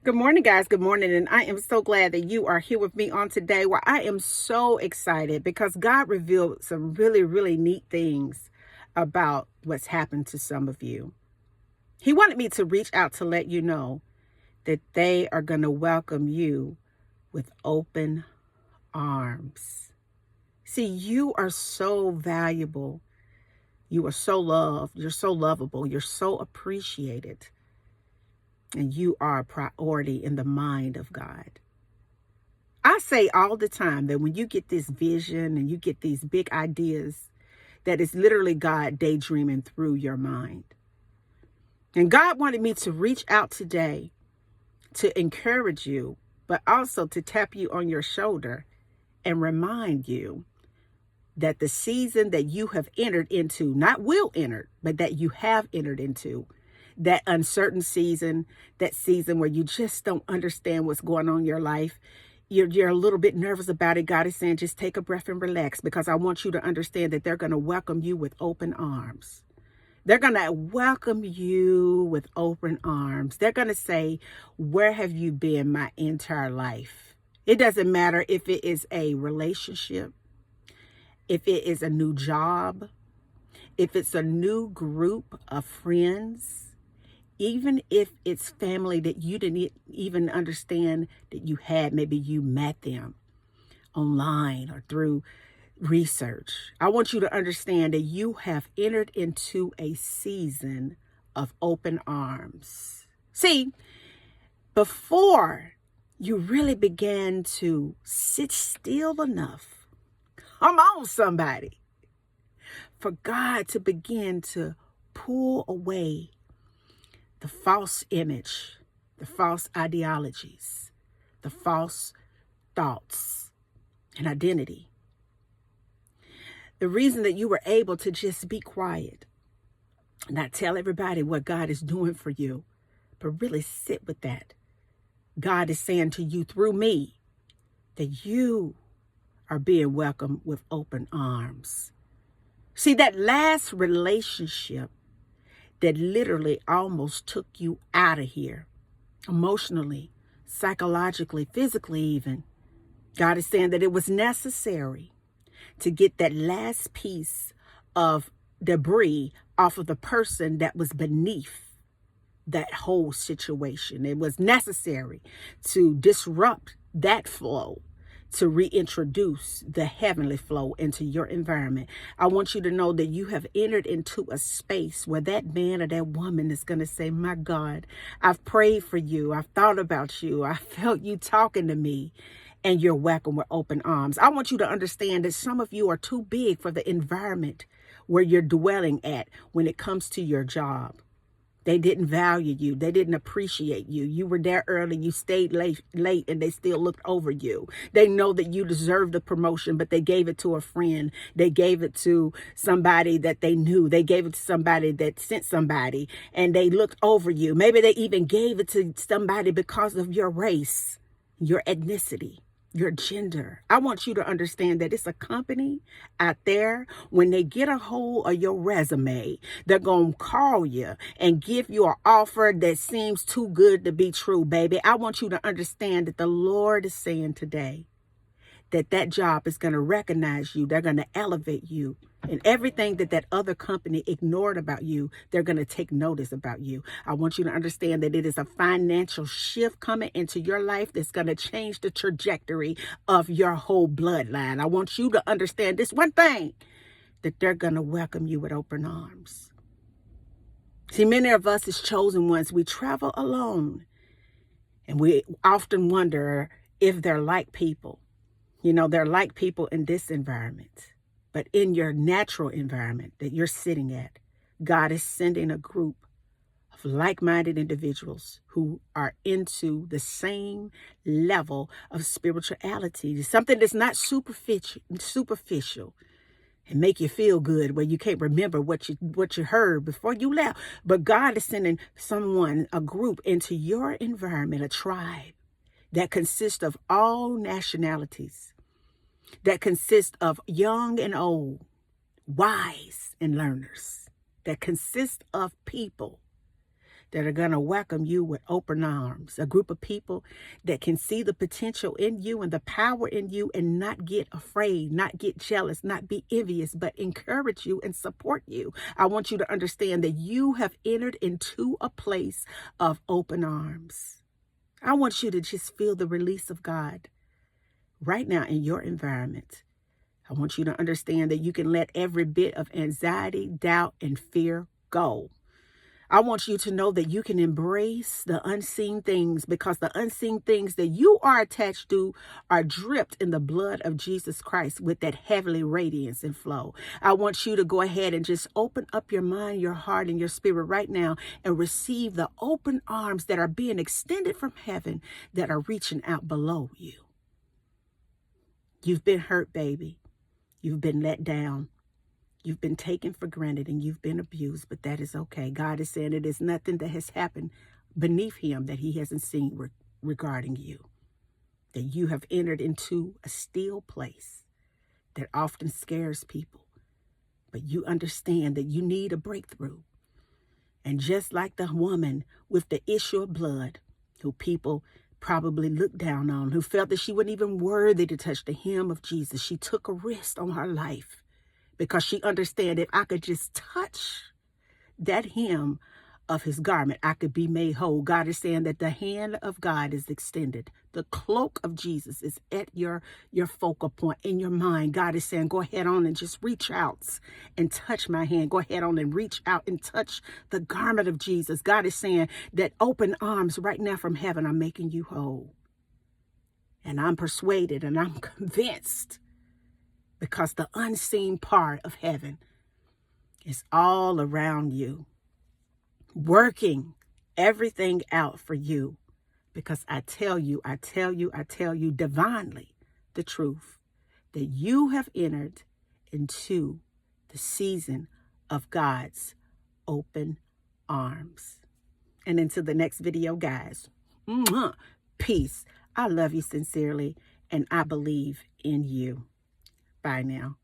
Good morning, guys. Good morning. And I am so glad that you are here with me on today, where I am so excited because God revealed some really, really neat things about what's happened to some of you. He wanted me to reach out to let you know that they are going to welcome you with open arms. See, you are so valuable. You are so loved. You're so lovable. You're so appreciated. And you are a priority in the mind of God. I say all the time that when you get this vision and you get these big ideas, that is literally God daydreaming through your mind. And God wanted me to reach out today to encourage you, but also to tap you on your shoulder and remind you that the season that you have entered into, not will enter, but that you have entered into, that uncertain season, that season where you just don't understand what's going on in your life. You're a little bit nervous about it. God is saying, just take a breath and relax, because I want you to understand that they're going to welcome you with open arms. They're going to welcome you with open arms. They're going to say, where have you been my entire life? It doesn't matter if it is a relationship, if it is a new job, if it's a new group of friends, even if it's family that you didn't even understand that you had. Maybe you met them online or through research. I want you to understand that you have entered into a season of open arms. See, before you really began to sit still enough, come on, somebody, for God to begin to pull away the false image, the false ideologies, the false thoughts and identity. The reason that you were able to just be quiet, not tell everybody what God is doing for you, but really sit with that. God is saying to you through me that you are being welcomed with open arms. See, that last relationship that literally almost took you out of here, emotionally, psychologically, physically even. God is saying that it was necessary to get that last piece of debris off of the person that was beneath that whole situation. It was necessary to disrupt that flow, to reintroduce the heavenly flow into your environment. I want you to know that you have entered into a space where that man or that woman is going to say, my God, I've prayed for you. I've thought about you. I felt you talking to me. And you're welcome with open arms. I want you to understand that some of you are too big for the environment where you're dwelling at when it comes to your job. They didn't value you. They didn't appreciate you. You were there early. You stayed late, and they still looked over you. They know that you deserve the promotion, but they gave it to a friend. They gave it to somebody that they knew. They gave it to somebody that sent somebody, and they looked over you. Maybe they even gave it to somebody because of your race, your ethnicity, your gender. I want you to understand that it's a company out there. When they get a hold of your resume, they're going to call you and give you an offer that seems too good to be true, baby. I want you to understand that the Lord is saying today that that job is going to recognize you. They're going to elevate you. And everything that other company ignored about you, they're going to take notice about you. I want you to understand that it is a financial shift coming into your life that's going to change the trajectory of your whole bloodline. I want you to understand this one thing, that they're going to welcome you with open arms. See, many of us as chosen ones, we travel alone. And we often wonder if they're like people. You know, they're like people in this environment. But in your natural environment that you're sitting at, God is sending a group of like-minded individuals who are into the same level of spirituality, something that's not superficial and make you feel good where you can't remember what you heard before you left. But God is sending a group into your environment, a tribe that consists of all nationalities, that consists of young and old, wise and learners, that consists of people that are going to welcome you with open arms. A group of people that can see the potential in you and the power in you and not get afraid, not get jealous, not be envious, but encourage you and support you. I want you to understand that you have entered into a place of open arms. I want you to just feel the release of God right now in your environment. I want you to understand that you can let every bit of anxiety, doubt, and fear go. I want you to know that you can embrace the unseen things, because the unseen things that you are attached to are dripped in the blood of Jesus Christ with that heavenly radiance and flow. I want you to go ahead and just open up your mind, your heart, and your spirit right now and receive the open arms that are being extended from heaven that are reaching out below you. You've been hurt, baby. You've been let down. You've been taken for granted and you've been abused, but that is okay. God is saying it is nothing that has happened beneath him that he hasn't seen regarding you. That you have entered into a still place that often scares people. But you understand that you need a breakthrough. And just like the woman with the issue of blood, who people probably looked down on, who felt that she wasn't even worthy to touch the hem of Jesus, she took a risk on her life. Because she understood, if I could just touch that hem of his garment, I could be made whole. God is saying that the hand of God is extended. The cloak of Jesus is at your focal point in your mind. God is saying, go ahead on and just reach out and touch my hand. Go ahead on and reach out and touch the garment of Jesus. God is saying that open arms right now from heaven are making you whole. And I'm persuaded and I'm convinced, because the unseen part of heaven is all around you, working everything out for you. Because I tell you divinely the truth, that you have entered into the season of God's open arms. And until the next video, guys, peace. I love you sincerely, and I believe in you. Bye now.